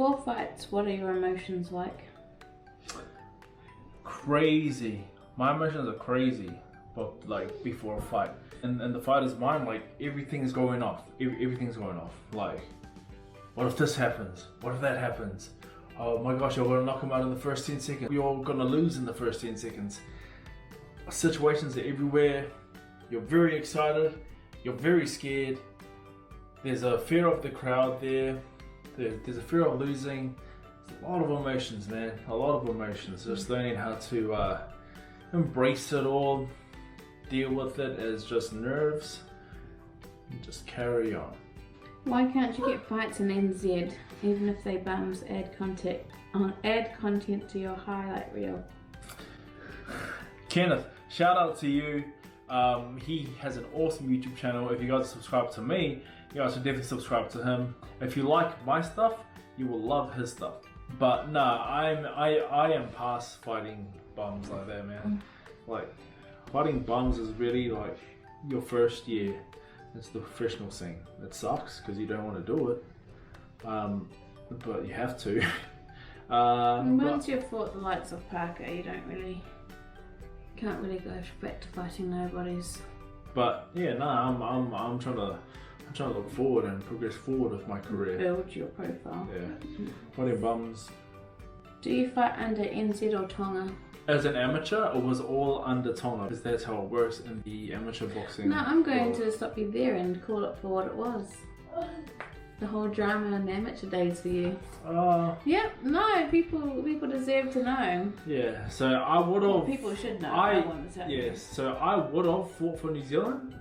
Before fights, what are your emotions like? Crazy. My emotions are crazy, but like before a fight. And the fight is mine, like everything's going off. Everything's going off. Like, what if this happens? What if that happens? Oh my gosh, you're gonna knock him out in the first 10 seconds. You're gonna lose in the first 10 seconds. Situations are everywhere. You're very excited. You're very scared. There's a fear of the crowd there. There's a fear of losing. There's a lot of emotions, man. A lot of emotions. Just learning how to embrace it all, deal with it as just nerves, and just carry on. Why can't you get fights in NZ, even if they bums add content to your highlight reel? Kenneth, shout out to you. He has an awesome YouTube channel. If you guys subscribe to me, you guys should definitely subscribe to him. If you like my stuff, you will love his stuff. But nah, I am past fighting bums like that, man. Like, fighting bums is really like your first year. It's the professional scene. It sucks because you don't want to do it, but you have to. Once you've fought the likes of Parker, you can't really go back to fighting nobodies. But yeah, no, I'm trying to look forward and progress forward with my career. Build your profile. Yeah, fighting bums. Do you fight under NZ or Tonga? As an amateur, it was all under Tonga because that's how it works in the amateur boxing. No, I'm going to stop you there and call it for what it was. The whole drama in the amateur days for you. Yep, no, people deserve to know. Yeah, so I would have. Well, people should know. I want to tell you. Yes, so I would have fought for New Zealand,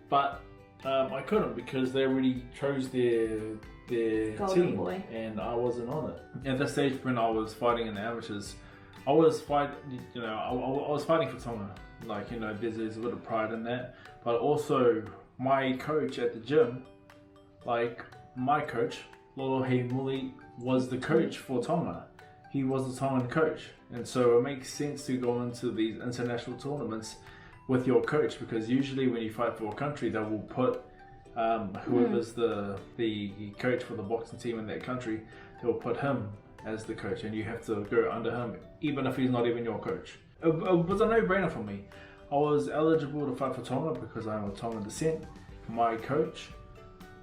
but I couldn't because they already chose their Golden team, boy. and I wasn't on it. At the stage when I was fighting in the amateurs, I was fighting for Tonga. Like, you know, there's a bit of pride in that. But also, my coach at the gym, like my coach, Lolo Heimuli, was the coach for Tonga. He was the Tongan coach. And so it makes sense to go into these international tournaments with your coach, because usually when you fight for a country, they will put whoever's the coach for the boxing team in that country, they will put him as the coach, and you have to go under him even if he's not even your coach. It was a no-brainer for me. I was eligible to fight for Tonga because I'm of Tongan descent. My coach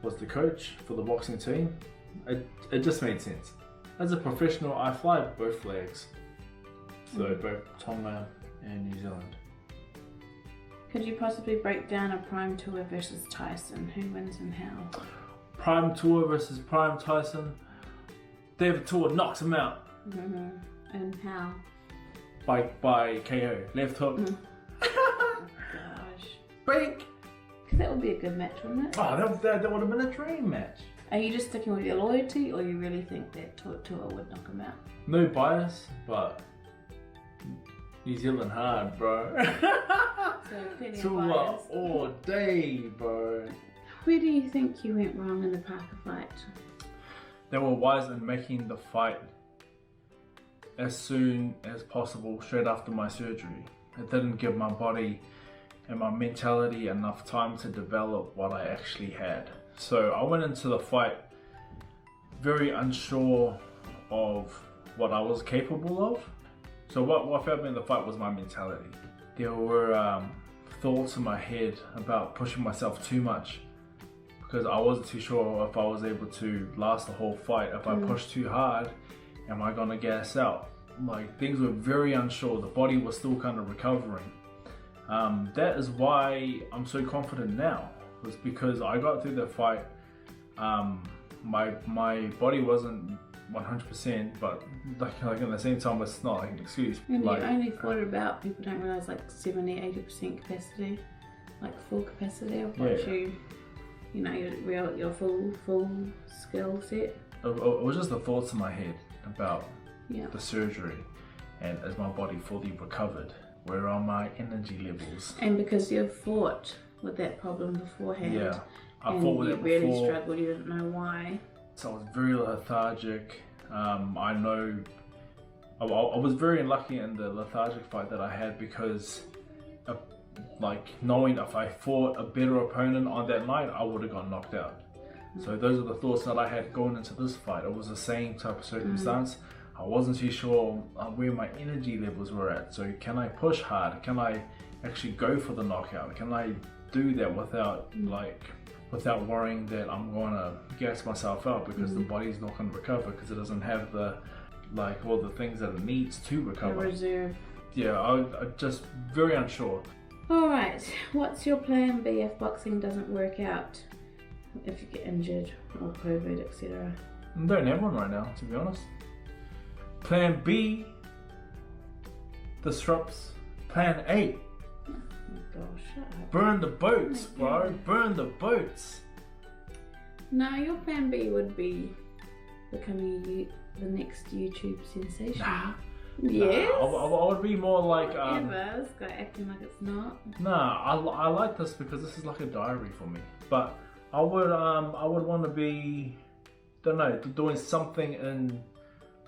was the coach for the boxing team. It just made sense. As a professional, I fly both flags, so both Tonga and New Zealand. Could you possibly break down a Prime Tour versus Tyson? Who wins and how? Prime Tour versus Prime Tyson. David Tour knocks him out. And how? By KO. Left hook. Oh, gosh. Break! That would be a good match, wouldn't it? Oh, that would have been a dream match. Are you just sticking with your loyalty, or you really think that Tour would knock him out? No bias, but New Zealand hard, bro. So plenty of Tour bias. all day, bro. Where do you think you went wrong in the Parker fight? They were wise in making the fight as soon as possible, straight after my surgery. It didn't give my body and my mentality enough time to develop what I actually had. So I went into the fight very unsure of what I was capable of. So what failed me in the fight was my mentality. There were thoughts in my head about pushing myself too much, because I wasn't too sure if I was able to last the whole fight. If I push too hard, am I gonna gas out? Like, things were very unsure. The body was still kind of recovering. That is why I'm so confident now, was because I got through the fight. My body wasn't 100%, but like in the same time, it's not like an excuse. And like, you only fought about, people don't realise, like 70-80% capacity, like full capacity of what you know, your full skill set. It was just the thoughts in my head about the surgery, and as my body fully recovered, where are my energy levels? And because you've fought with that problem beforehand, I fought with it before. You really struggled, you didn't know why. So I was very lethargic. I know I was very unlucky in the lethargic fight that I had, because like, knowing if I fought a better opponent on that night, I would have got knocked out. So those are the thoughts that I had going into this fight. It was the same type of circumstance. I wasn't too sure where my energy levels were at. So can I push hard? Can I actually go for the knockout? Can I do that without worrying that I'm going to gas myself out because the body's not going to recover because it doesn't have all the things that it needs to recover. The reserve. Yeah, I'm just very unsure. Alright, what's your plan B if boxing doesn't work out? If you get injured or COVID, etc. I don't have one right now, to be honest. Plan B disrupts Plan A. Oh my gosh, shut up. Burn the boats, bro. Burn the boats. No, your plan B would be becoming the next YouTube sensation. Nah. Yes. Nah, I would be more like Whatever, this guy acting like it's not. Nah, I like this because this is like a diary for me. But I would want to be, don't know, doing something in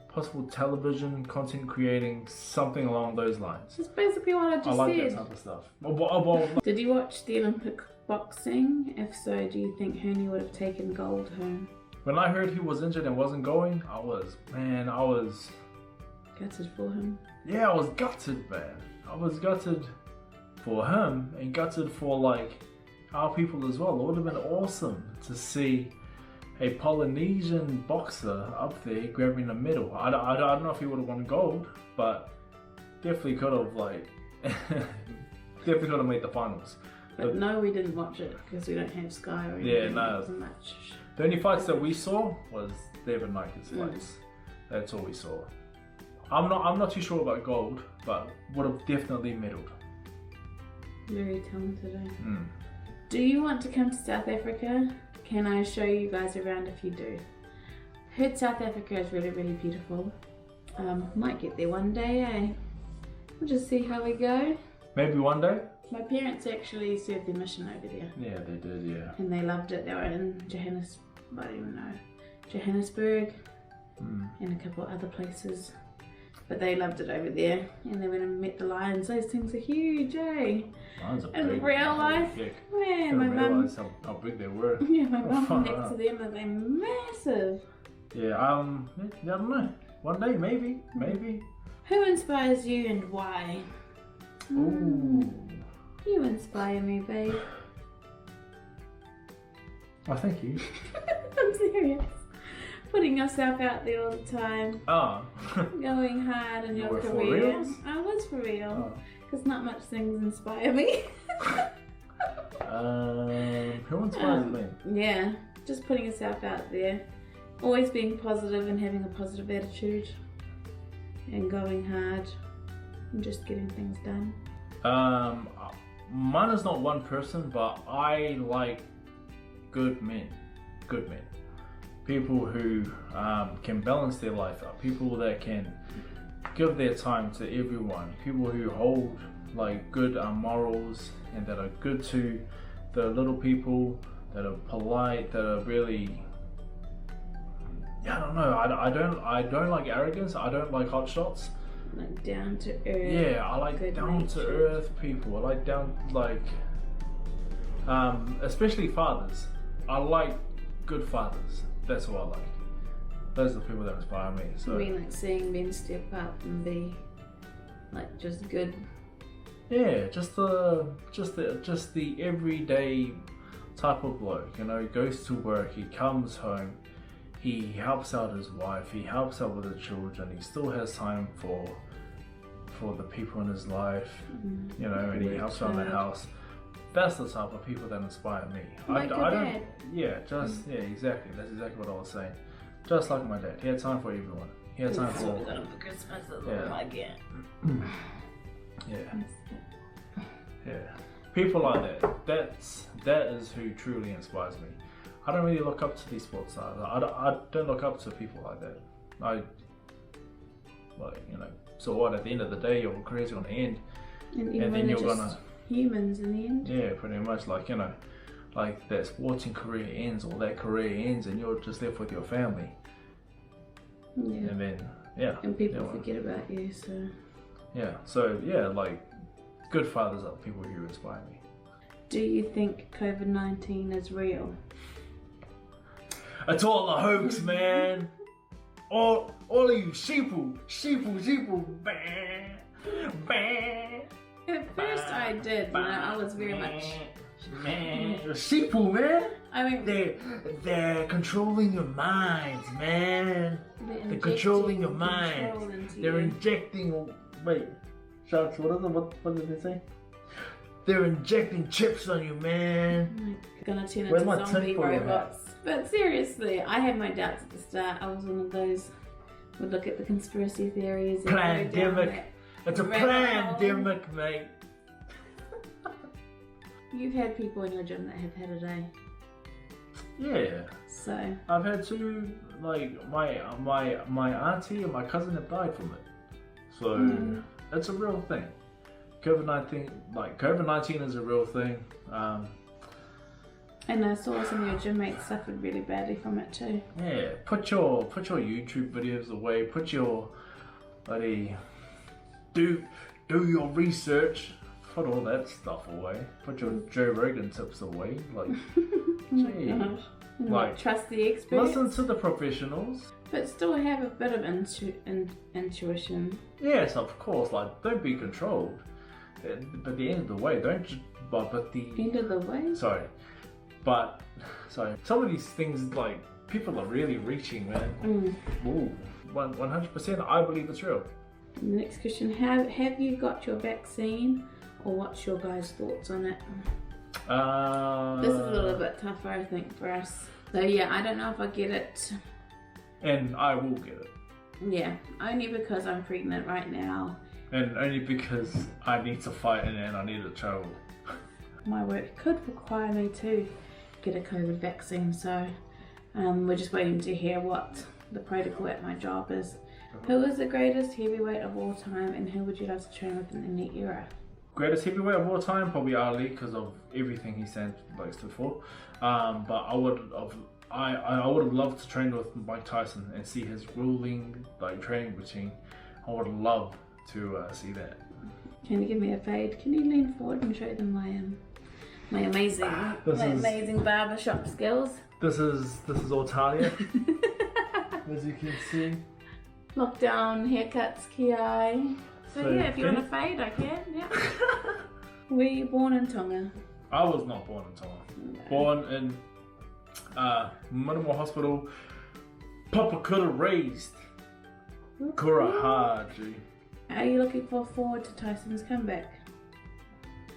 possible television, content creating, something along those lines. That's basically what I just said. I like that type of stuff. Did you watch the Olympic boxing? If so, do you think Hooni would have taken gold home? When I heard he was injured and wasn't going, I was gutted for him. Yeah, I was gutted, man. I was gutted for him and gutted for like our people as well. It would have been awesome to see a Polynesian boxer up there grabbing a medal. I don't know if he would have won gold, but definitely could have definitely could have made the finals. But no, we didn't watch it because we don't have Sky or anything. Yeah, no. It wasn't much. The only fights that we saw was David Nike's fights. That's all we saw. I'm not too sure about gold, but would have definitely medalled. Very talented, eh? Do you want to come to South Africa? Can I show you guys around if you do? Heard South Africa is really, really beautiful. Might get there one day, eh? We'll just see how we go. Maybe one day. My parents actually served their mission over there. Yeah, they did, yeah. And they loved it. They were in Johannesburg and a couple other places. But they loved it over there. And they went and met the lions. Those things are huge, eh? Lions are in big. real life. Man, my mum. Realize how big they were. Yeah, my mum next to them and they're massive. Yeah, I don't know. One day, maybe. Who inspires you and why? Ooh. You inspire me, babe. Oh, thank you. I'm serious. Putting yourself out there all the time. Oh. Going hard in You your were for career. reals? I was for real. Oh. Because not much things inspire me. Who inspires me? Yeah, just putting yourself out there. Always being positive and having a positive attitude. And going hard. And just getting things done. Mine is not one person, but I like good men. People who can balance their life up. People that can give their time to everyone. People who hold like good morals and that are good to the little people, that are polite, that are really, I don't know. I don't like arrogance. I don't like hot shots. Like down to earth. Yeah, I like down to earth people. I like especially fathers. I like good fathers. That's what I like. Those are the people that inspire me. So I mean, like seeing men step up and be like just good. Yeah, just the everyday type of bloke. You know, he goes to work, he comes home, he helps out his wife, he helps out with the children, he still has time for the people in his life, you know, and he helps out in the house. That's the type of people that inspire me. Like your dad. Yeah, exactly. That's exactly what I was saying. Just like my dad, he had time for everyone. He had time for. For Christmas, again. Yeah. People like that. That is who truly inspires me. I don't really look up to these sports stars. I don't look up to people like that. So what? At the end of the day, your career's gonna end, and then you're gonna. Humans in the end. Yeah, pretty much like that sporting career ends or that career ends and you're just left with your family. Yeah. And then and people forget about you, so. Yeah, so like good fathers are people who inspire me. Do you think COVID-19 is real? It's all a hoax, man. All of you sheeple. At first I did, I was very much... Man, sheeple, man. I mean, they're controlling your minds, man. They're controlling your minds. They're injecting. Wait, Sharks. What did they say? They're injecting chips on you, man. Gonna turn into zombie robots. But seriously, I had my doubts at the start. I was one of those who would look at the conspiracy theories. Pandemic. It's a pandemic, mate. You've had people in your gym that have had a day. Yeah. So I've had two, like my auntie and my cousin have died from it. So it's a real thing. COVID-19 is a real thing. And I saw some of your gym mates suffered really badly from it too. Yeah, put your YouTube videos away. Put your do your research. Put all that stuff away. Put your Joe Rogan tips away. Like, like trust the experts. Listen to the professionals. But still have a bit of intuition. Yes, of course. Like, don't be controlled. But the end of the way, don't. But the end of the way. Sorry, some of these things, like, people are really reaching, man. Ooh, 100%. I believe it's real. The next question: Have you got your vaccine, or what's your guys' thoughts on it? This is a little bit tougher, I think, for us. So yeah, I don't know if I get it. And I will get it. Yeah, only because I'm pregnant right now. And only because I need to fight and I need to travel. My work could require me to get a COVID vaccine, so we're just waiting to hear what the protocol at my job is. Who is the greatest heavyweight of all time, and who would you love to train with in any era? Greatest heavyweight of all time, probably Ali, because of everything he stood for. But I would have loved to train with Mike Tyson and see his grueling training routine. I would love to see that. Can you give me a fade? Can you lean forward and show them my amazing barbershop skills? This is all Talia, as you can see. Lockdown haircuts, Ki. So yeah, if you want a fade, I can. Yeah. Were you born in Tonga? I was not born in Tonga. No. Born in Minimal Hospital. Papa could have raised. Kurahaji. Are you looking forward to Tyson's comeback?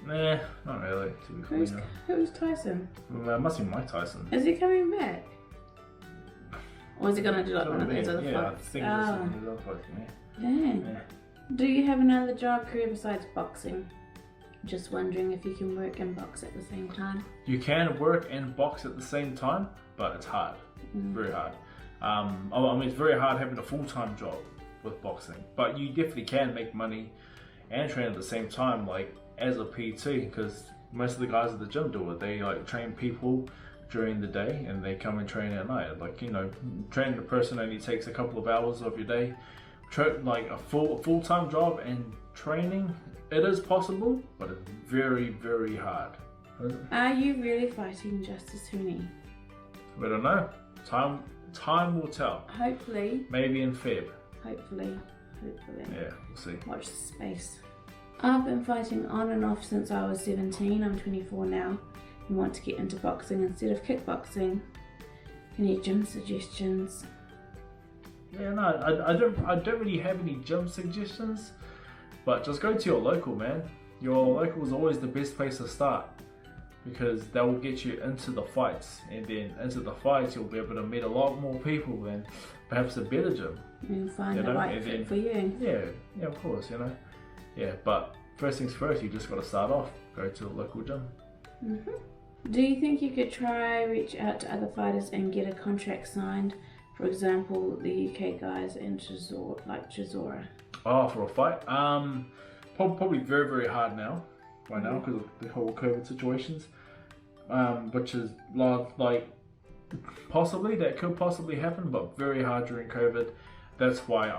Nah, not really. Who's Tyson? It must be Mike Tyson. Is he coming back? Or is he gonna do like one of those other fights? I think it's one of those other fights, yeah. Dang. Yeah. Do you have another job career besides boxing? Just wondering if you can work and box at the same time. You can work and box at the same time, but it's hard. Very hard. I mean, it's very hard having a full-time job with boxing, but you definitely can make money and train at the same time, like as a PT, because most of the guys at the gym do it. They train people during the day and they come and train at night. Training a person only takes a couple of hours of your day. Like a full-time job and training, it is possible, but it's very, very hard. Are you really fighting Justice Hooni? We don't know. Time will tell. Hopefully. Maybe in Feb. Hopefully. Yeah, we'll see. Watch the space. I've been fighting on and off since I was 17. I'm 24 now and want to get into boxing instead of kickboxing. Any gym suggestions? Yeah, no, I don't really have any gym suggestions, but just go to your local, man. Your local is always the best place to start because that will get you into the fights, and then into the fights you'll be able to meet a lot more people than perhaps a better gym. And find the right fit for you. Yeah, of course, Yeah, but first things first, you just got to start off. Go to a local gym. Do you think you could reach out to other fighters and get a contract signed? For example, the UK guys in Chisora. Oh, for a fight? Probably very, very hard right now, because of the whole COVID situations. Which is that could possibly happen, but very hard during COVID. That's why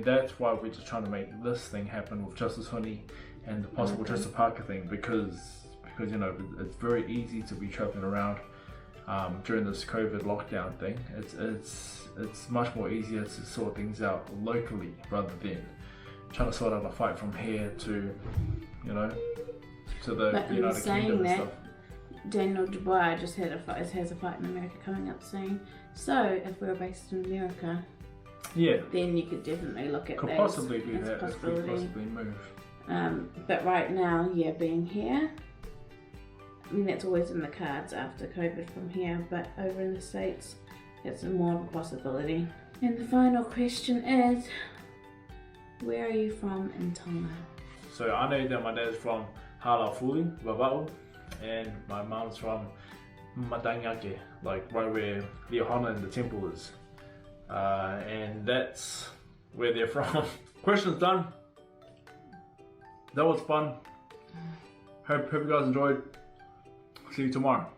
that's why we're just trying to make this thing happen with Justice Hooni and the possible Joseph Parker thing, because it's very easy to be traveling around during this COVID lockdown thing. It's much more easier to sort things out locally rather than trying to sort out a fight from here to, you know, to the but United Kingdom and stuff. Daniel Dubois just has a fight in America coming up soon. So if we were based in America, yeah, then you could definitely look at could that possibly do as a that if we possibility. possibly move. But right now, yeah, being here, I mean that's always in the cards after COVID from here, but over in the States, it's more of a possibility. And the final question is, where are you from in Tonga? So I know that my dad's from Halafuli, Wavau, and my mom's from Matangake, like right where the Ohana and the temple is. And that's where they're from. Questions done. That was fun. Hope you guys enjoyed. See you tomorrow.